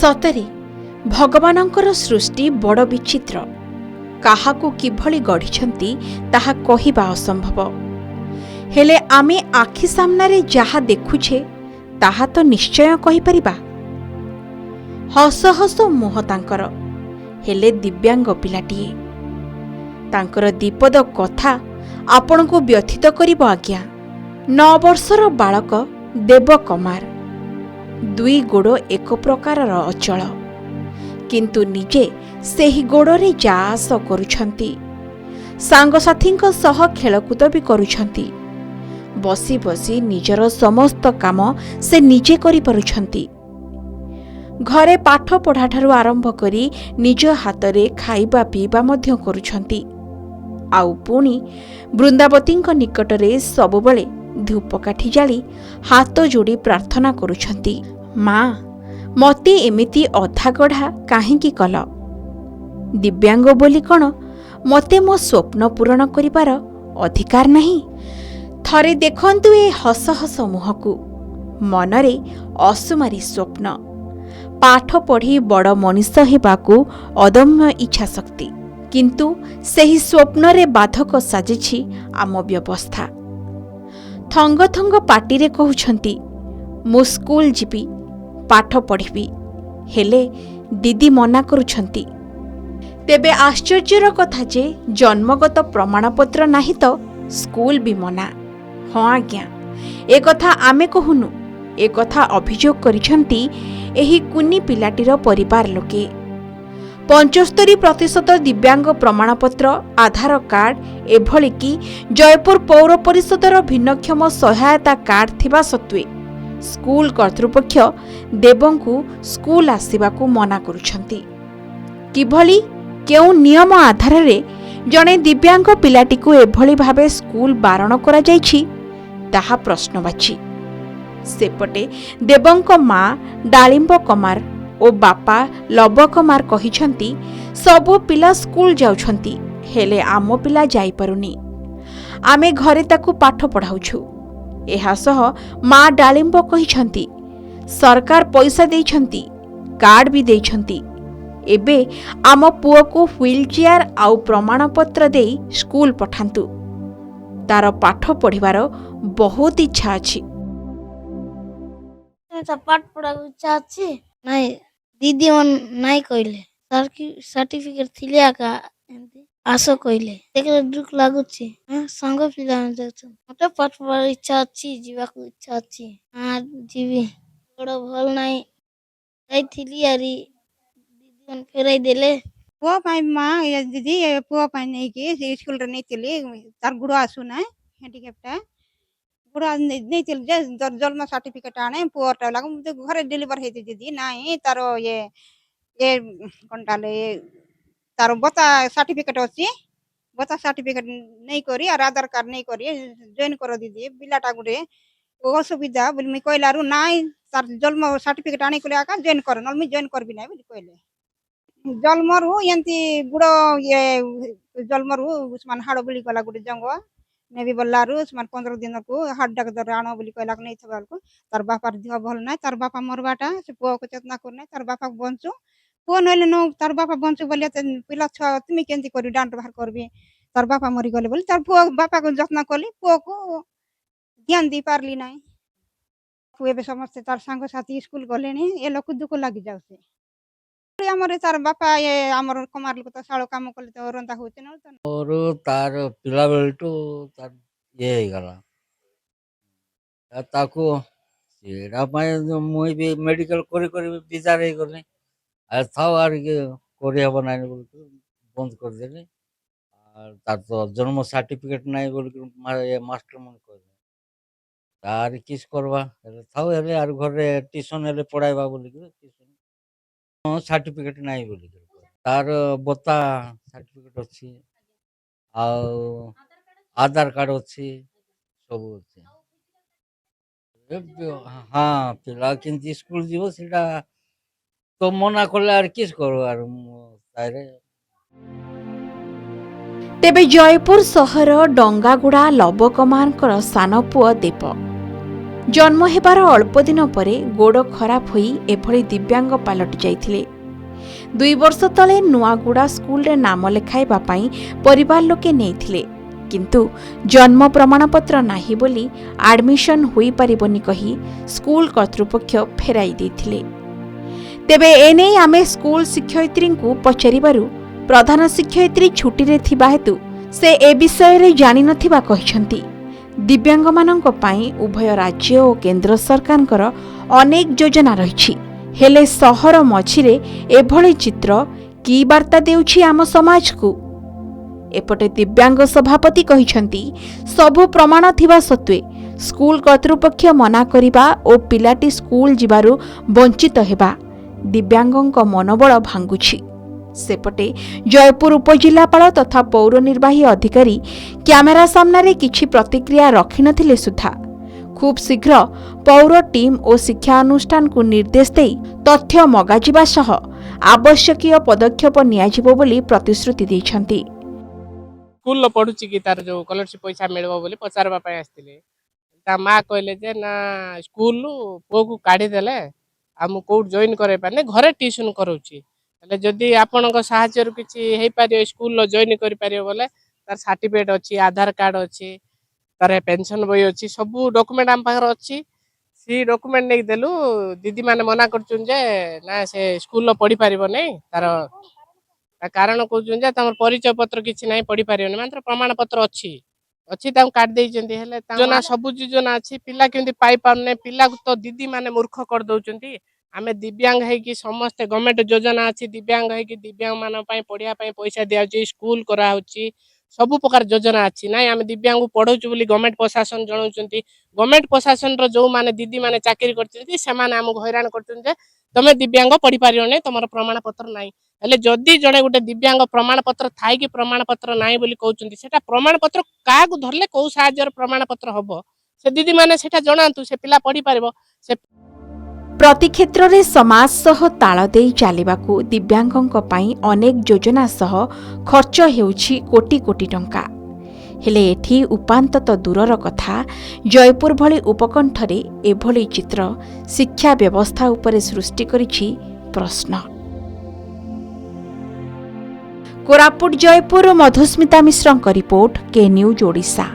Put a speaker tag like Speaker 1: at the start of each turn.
Speaker 1: ସତରେ ଭଗବାନଙ୍କର ସୃଷ୍ଟି ବଡ଼ ବିଚିତ୍ର। କାହାକୁ କିଭଳି ଗଢ଼ିଛନ୍ତି ତାହା କହିବା ଅସମ୍ଭବ। ହେଲେ ଆମେ ଆଖି ସାମ୍ନାରେ ଯାହା ଦେଖୁଛେ ତାହା ତ ନିଶ୍ଚୟ କହିପାରିବା। ହସ ହସ ମୁହଁ ତାଙ୍କର, ହେଲେ ଦିବ୍ୟାଙ୍ଗ ପିଲାଟିଏ। ତାଙ୍କର ଦିପଦ କଥା ଆପଣଙ୍କୁ ବ୍ୟଥିତ କରିବ ଆଜ୍ଞା। 9 ବର୍ଷର ବାଳକ ଦେବକମାର। 2 ଗୋଡ଼ ଏକ ପ୍ରକାରର ଅଚଳ, କିନ୍ତୁ ନିଜେ ସେହି ଗୋଡ଼ରେ ଯା ଆସ କରୁଛନ୍ତି। ସାଙ୍ଗସାଥୀଙ୍କ ସହ ଖେଳକୁଦ ବି କରୁଛନ୍ତି। ବସି ବସି ନିଜର ସମସ୍ତ କାମ ସେ ନିଜେ କରିପାରୁଛନ୍ତି। ଘରେ ପାଠ ପଢ଼ାଠାରୁ ଆରମ୍ଭ କରି ନିଜ ହାତରେ ଖାଇବା ପିଇବା ମଧ୍ୟ କରୁଛନ୍ତି। ଆଉ ପୁଣି ବୃନ୍ଦାବତୀଙ୍କ ନିକଟରେ ସବୁବେଳେ ଧୂପକାଠି ଜାଳି ହାତ ଯୋଡ଼ି ପ୍ରାର୍ଥନା କରୁଛନ୍ତି, ମା, ମୋତେ ଏମିତି ଅଧାଗଢ଼ା କାହିଁକି କଲ? ଦିବ୍ୟାଙ୍ଗ ବୋଲି କ'ଣ ମୋତେ ମୋ ସ୍ୱପ୍ନ ପୂରଣ କରିବାର ଅଧିକାର ନାହିଁ? ଥରେ ଦେଖନ୍ତୁ ଏ ହସ ହସ ମୁହଁକୁ। ମନରେ ଅସୁମାରୀ ସ୍ୱପ୍ନ। ପାଠ ପଢ଼ି ବଡ଼ ମଣିଷ ହେବାକୁ ଅଦମ୍ୟ ଇଚ୍ଛାଶକ୍ତି। କିନ୍ତୁ ସେହି ସ୍ୱପ୍ନରେ ବାଧକ ସାଜିଛି ଆମ ବ୍ୟବସ୍ଥା। ଥଙ୍ଗ ଥଙ୍ଗ ପାଟିରେ କହୁଛନ୍ତି, ମୁଁ ସ୍କୁଲ ଯିବି, ପାଠ ପଢ଼ିବି। ହେଲେ ଦିଦି ମନା କରୁଛନ୍ତି। ତେବେ ଆଶ୍ଚର୍ଯ୍ୟର କଥା ଯେ ଜନ୍ମଗତ ପ୍ରମାଣପତ୍ର ନାହିଁ ତ ସ୍କୁଲ ବି ମନା। ହଁ ଆଜ୍ଞା, ଏକଥା ଆମେ କହୁନୁ, ଏକଥା ଅଭିଯୋଗ କରିଛନ୍ତି ଏହି କୁନି ପିଲାଟିର ପରିବାର ଲୋକେ। 75% ଦିବ୍ୟାଙ୍ଗ ପ୍ରମାଣପତ୍ର, ଆଧାର କାର୍ଡ, ଏଭଳିକି ଜୟପୁର ପୌର ପରିଷଦର ଭିନ୍ନକ୍ଷମ ସହାୟତା କାର୍ଡ ଥିବା ସତ୍ତ୍ୱେ ସ୍କୁଲ କର୍ତ୍ତୃପକ୍ଷ ଦେବଙ୍କୁ ସ୍କୁଲ ଆସିବାକୁ ମନା କରୁଛନ୍ତି। କିଭଳି କେଉଁ ନିୟମ ଆଧାରରେ ଜଣେ ଦିବ୍ୟାଙ୍ଗ ପିଲାଟିକୁ ଏଭଳି ଭାବେ ସ୍କୁଲ ବାରଣ କରାଯାଇଛି ତାହା ପ୍ରଶ୍ନବାଚୀ। ସେପଟେ ଦେବଙ୍କ ମା ଡାଳିମ୍ବ କମାର ଓ ବାପା ଲବ କମାର କହିଛନ୍ତି, ସବୁ ପିଲା ସ୍କୁଲ ଯାଉଛନ୍ତି, ହେଲେ ଆମ ପିଲା ଯାଇପାରୁନି। ଆମେ ଘରେ ତାକୁ ପାଠ ପଢ଼ାଉଛୁ। ଏହା ସହ ମା ଡାଳିମ୍ବ କହିଛନ୍ତି, ସରକାର ପଇସା ଦେଇଛନ୍ତି, କାର୍ଡ ବି ଦେଇଛନ୍ତି। ଏବେ ଆମ ପୁଅକୁ ହ୍ୱିଲଚେୟାର ଆଉ ପ୍ରମାଣପତ୍ର ଦେଇ ସ୍କୁଲ ପଠାନ୍ତୁ। ତାର ପାଠ ପଢ଼ିବାର ବହୁତ ଇଚ୍ଛା ଅଛି।
Speaker 2: ପାଠ ପଢ଼ାକୁ ଇଚ୍ଛା ଅଛି ନାଇଁ, ଦିଦି ନାଇଁ କହିଲେ, ସାର୍ଟିଫିକେଟ ଥିଲେ ଆକା ଏମିତି ଆସ କହିଲେ। ଦେଖିଲେ ଦୁଃଖ ଲାଗୁଛି। ସାଙ୍ଗ ପିଲାମାନେ ଯାଉଛନ୍ତି। ମତେ ପାଠ ପଢ଼ାର ଇଚ୍ଛା ଅଛି, ଯିବାକୁ ଇଚ୍ଛା ଅଛି। ଯିବି। ଗୋଡ଼ ଭଲ ନାହିଁ, ଯାଇଥିଲି ଆରି ଦିଦି ଫେରାଇ ଦେଲେ।
Speaker 3: ପୁଅ ପାଇଁ ମା ଦିଦି ପୁଅ ପାଇଁ ନେଇକି ସେ ସ୍କୁଲରେ ନେଇଥିଲି। ତାର ଗୋଡ଼ ଆସୁନାହିଁ, ହ୍ୟାଣ୍ଡିକ୍ୟାପ୍ଟା। ଗୋଡ଼ ନେଇଥିଲି ଯେ ଜନ୍ମ ସାର୍ଟିଫିକେଟ ଆଣେ ପୁଅଟା ଲାଗୁ ଘରେ ଡେଲିଭର ହେଇଛି ଦିଦି। ନାଇଁ ତାର ଏ କ'ଣଟା ତାର ବତା ସାର୍ଟିଫିକେଟ ଅଛି। ବତା ସାର୍ଟିଫିକେଟ ନେଇକରି ଆର୍ ଆଧାର କାର୍ଡ ନେଇକରି ଜଏନ୍ କର ଦିଦି। ପିଲାଟା ଗୋଟେ ଅସୁବିଧା ବୋଲି ମୁଇଁ କହିଲାରୁ ନାଇଁ, ତାର ଜନ୍ମ ସାର୍ଟିଫିକେଟ ଆଣିକରି ଆକା ଜଏନ୍ କର, ନହେଲେ ମୁଇଁ ଜଏନ୍ କରିବି ନାହିଁ ବୋଲି କହିଲେ। ଜନ୍ମରୁ ଏମିତି ଗୁଡ଼ ଜନ୍ମରୁ ସେମାନେ ହାଡ଼ ବୁଲିଗଲା ଗୋଟେ ଜଙ୍ଗ ନେବି ବୋଲାରୁ ସେମାନେ 15 ଦିନକୁ ହାର୍ଟ ଡାକ୍ତର ଆଣ ବୋଲି କହିଲାକୁ ନେଇଥିବା ବେଳକୁ ତାର ବାପାର ଦେହ ଭଲ ନାହିଁ। ତାର ବାପା ମରବାଟା, ସେ ପୁଅକୁ ଚେତନା କରୁନାହିଁ। ତାର ବାପାକୁ ବଞ୍ଚୁ, ପୁଅ ନହେଲେ ନ ତାର ବାପା ବଞ୍ଚୁ ବୋଲି ପିଲା ଛୁଆ ତୁମେ କେମିତି କରିବି, ଦାଣ୍ଡ ବାହାର କରିବି। ତାର ବାପା ମରିଗଲେ ବୋଲି ତାର ପୁଅ ବାପାକୁ ଯତ୍ନ କଲି, ପୁଅକୁ ଧ୍ୟାନ ଦେଇ ପାରିଲି ନାହିଁ। ଏବେ ସମସ୍ତେ ତାର ସାଙ୍ଗସାଥି ସ୍କୁଲ ଗଲେଣି। ଏ ଲୋକ ଦୁଃଖ ଲାଗିଯାଉଛି। ଆମର ତାର ବାପା ଆମର କମାର ଲୋକ ତ ଶାଳ କାମ କଲେ ତ ରନ୍ଧା ହଉଛି ନା
Speaker 4: ତାର ପିଲା ବେଳଠୁ ତାର ହେଇଗଲା। ତାକୁ ସେଇଟା ପାଇଁ ମୁଇଁ ବି ମେଡିକାଲ କରି ବିଜାର ହେଇଗଲି। ଆଉ ଥାଉ ଆର କରିହେବ ନାହିଁ ବୋଲିକି ବନ୍ଦ କରିଦେଲି। আর তার তো জন্ম সার্টিফিকেট নাই বলে মাস্টার মানে কইলে তার কিস করবা হেলে থাও হেলে আর ঘরে টিউশন হেলে পড়াইবা বলি টিউশন সার্টিফিকেট নাই বলি তার বতা সার্টিফিকেট ଅଛି ଆଉ ଆଧାର କାର୍ଡ ଅଛି, ସବୁ ଅଛି। ହଁ, ପିଲା କେମିତି ସ୍କୁଲ ଯିବ ସେଟା ତ ମନା କଲେ আর কিস করব আর তাইরে।
Speaker 1: ତେବେ ଜୟପୁର ସହର ଡଙ୍ଗାଗୁଡ଼ା ଲବକମାରଙ୍କର ସାନ ପୁଅ ଦେବ ଜନ୍ମ ହେବାର ଅଳ୍ପ ଦିନ ପରେ ଗୋଡ଼ ଖରାପ ହୋଇ ଏଭଳି ଦିବ୍ୟାଙ୍ଗ ପାଲଟି ଯାଇଥିଲେ। 2 ବର୍ଷ ତଳେ ନୂଆଗୁଡ଼ା ସ୍କୁଲରେ ନାମ ଲେଖାଇବା ପାଇଁ ପରିବାର ଲୋକେ ନେଇଥିଲେ, କିନ୍ତୁ ଜନ୍ମ ପ୍ରମାଣପତ୍ର ନାହିଁ ବୋଲି ଆଡମିସନ ହୋଇପାରିବନି କହି ସ୍କୁଲ କର୍ତ୍ତୃପକ୍ଷ ଫେରାଇ ଦେଇଥିଲେ। ତେବେ ଏନେଇ ଆମେ ସ୍କୁଲ ଶିକ୍ଷୟିତ୍ରୀଙ୍କୁ ପଚାରିବାରୁ ପ୍ରଧାନ ଶିକ୍ଷୟିତ୍ରୀ ଛୁଟିରେ ଥିବା ହେତୁ ସେ ଏ ବିଷୟରେ ଜାଣିନଥିବା କହିଛନ୍ତି। ଦିବ୍ୟାଙ୍ଗମାନଙ୍କ ପାଇଁ ଉଭୟ ରାଜ୍ୟ ଓ କେନ୍ଦ୍ର ସରକାରଙ୍କର ଅନେକ ଯୋଜନା ରହିଛି, ହେଲେ ସହର ମଝିରେ ଏଭଳି ଚିତ୍ର କି ବାର୍ତ୍ତା ଦେଉଛି ଆମ ସମାଜକୁ? ଏପଟେ ଦିବ୍ୟାଙ୍ଗ ସଭାପତି କହିଛନ୍ତି, ସବୁ ପ୍ରମାଣ ଥିବା ସତ୍ତ୍ୱେ ସ୍କୁଲ କର୍ତ୍ତୃପକ୍ଷ ମନା କରିବା ଓ ପିଲାଟି ସ୍କୁଲ ଯିବାରୁ ବଞ୍ଚିତ ହେବା ଦିବ୍ୟାଙ୍ଗଙ୍କ ମନୋବଳ ଭାଙ୍ଗୁଛି। ସେପଟେ ଜୟପୁର ଉପଜିଲ୍ଲାପାଳ ତଥା ପୌର ନିର୍ବାହୀ ଅଧିକାରୀ କ୍ୟାମେରା ସାମ୍ନାରେ କିଛି ପ୍ରତିକ୍ରିୟା ରଖିନଥିଲେ ସୁଦ୍ଧା ଖୁବ୍ ଶୀଘ୍ର ପୌର ଟିମ୍ ଓ ଶିକ୍ଷାନୁଷ୍ଠାନକୁ ନିର୍ଦ୍ଦେଶ ଦେଇ ତଥ୍ୟ ମଗାଯିବା ସହ ଆବଶ୍ୟକୀୟ ପଦକ୍ଷେପ ନିଆଯିବ ବୋଲି ପ୍ରତିଶ୍ରୁତି ଦେଇଛନ୍ତି।
Speaker 5: ସ୍କୁଲ ପଢୁଛି କି ତାର ଯୋଉ ସ୍କଲାରସିପ ପଇସା ମିଳିବ ବୋଲି ପଚାରିବା ପାଇଁ ଆସିଥିଲେ। ତା ମା କହିଲେ ଯେ ନା ସ୍କୁଲରୁ ପୁଅକୁ କାଢିଦେଲେ ଆଉ ମୁଁ କୋଉଠି ଜଏନ୍ କରେଇ ପାରିନି, ଘରେ ଟିଉସନ କରଉଛି। ହେଲେ ଯଦି ଆପଣଙ୍କ ସାହାଯ୍ୟରୁ କିଛି ହେଇପାରିବ ସ୍କୁଲର ଜଏନ୍ କରିପାରିବ ବୋଲେ ତାର ସାର୍ଟିଫିକେଟ ଅଛି, ଆଧାର କାର୍ଡ ଅଛି, ତାର ପେନସନ ବହି ଅଛି, ସବୁ ଡକୁମେଣ୍ଟ ଆମ ପାଖରେ ଅଛି। ସେ ଡକୁମେଣ୍ଟ ନେଇକି ଦେଲୁ, ଦିଦି ମାନେ ମନା କରୁଛନ୍ତି ଯେ ନା ସେ ସ୍କୁଲର ପଢି ପାରିବ ନାହିଁ, ତାର କାରଣ କହୁଛନ୍ତି ଯେ ତମର ପରିଚୟ ପତ୍ର କିଛି ନାହିଁ, ପଢି ପାରିବନି, ମାତ୍ର ପ୍ରମାଣ ପତ୍ର ଅଛି ତାଙ୍କୁ କାଟି ଦେଇଛନ୍ତି। ହେଲେ ଯୋଜନା ସବୁ ଯୋଜନା ଅଛି, ପିଲା କେମିତି ପାଇପାରୁନି, ପିଲାକୁ ତ ଦିଦି ମାନେ ମୂର୍ଖ କରିଦଉଛନ୍ତି। ଆମେ ଦିବ୍ୟାଙ୍ଗ ହେଇକି ସମସ୍ତେ ଗଭର୍ଣ୍ଣମେଣ୍ଟ ଯୋଜନା ଅଛି, ଦିବ୍ୟାଙ୍ଗ ହେଇକି ଦିବ୍ୟାଙ୍ଗ ମାନଙ୍କ ପାଇଁ ପଢିବା ପାଇଁ ପଇସା ଦିଆଯାଉଛି, ସ୍କୁଲ କରାହଉଛି, ସବୁ ପ୍ରକାର ଯୋଜନା ଅଛି। ନାଇଁ ଆମେ ଦିବ୍ୟାଙ୍ଗକୁ ପଢଉଛୁ ବୋଲି ଗଭର୍ଣ୍ଣମେଣ୍ଟ ପ୍ରଶାସନ ଜଣାଉଛନ୍ତି। ଗଭର୍ଣ୍ଣମେଣ୍ଟ ପ୍ରଶାସନର ଯୋଉମାନେ ଦିଦି ମାନେ ଚାକିରି କରିଛନ୍ତି ସେମାନେ ଆମକୁ ହଇରାଣ କରୁଛନ୍ତି ଯେ ତମେ ଦିବ୍ୟାଙ୍ଗ ପଢି ପାରିବନି, ତମର ପ୍ରମାଣ ପତ୍ର ନାହିଁ। ହେଲେ ଯଦି ଜଣେ ଗୋଟେ ଦିବ୍ୟାଙ୍ଗ ପ୍ରମାଣ ପତ୍ର ଥାଇକି ପ୍ରମାଣ ପତ୍ର ନାହିଁ ବୋଲି କହୁଛନ୍ତି, ସେଟା ପ୍ରମାଣ ପତ୍ର କାହାକୁ ଧରିଲେ କୋଉ ସାହାଯ୍ୟର ପ୍ରମାଣ ପତ୍ର ହବ, ସେ ଦିଦି ମାନେ ସେଟା ଜଣାନ୍ତୁ, ସେ ପିଲା ପଢିପାରିବ। ସେ
Speaker 1: ପ୍ରତି କ୍ଷେତ୍ରରେ ସମାଜ ସହ ତାଳ ଦେଇ ଚାଲିବାକୁ ଦିବ୍ୟାଙ୍ଗଙ୍କ ପାଇଁ ଅନେକ ଯୋଜନା ସହ ଖର୍ଚ୍ଚ ହେଉଛି କୋଟି କୋଟି ଟଙ୍କା। ହେଲେ ଏଠି ଉପାନ୍ତ ତ ଦୂରର କଥା, ଜୟପୁର ଭଳି ଉପକଣ୍ଠରେ ଏଭଳି ଚିତ୍ର ଶିକ୍ଷା ବ୍ୟବସ୍ଥା ଉପରେ ସୃଷ୍ଟି କରିଛି ପ୍ରଶ୍ନ। କୋରାପୁଟ ଜୟପୁର ମଧୁସ୍ମିତା ମିଶ୍ରଙ୍କ ରିପୋର୍ଟ, କେ ନ୍ୟୁଜ୍ ଓଡ଼ିଶା।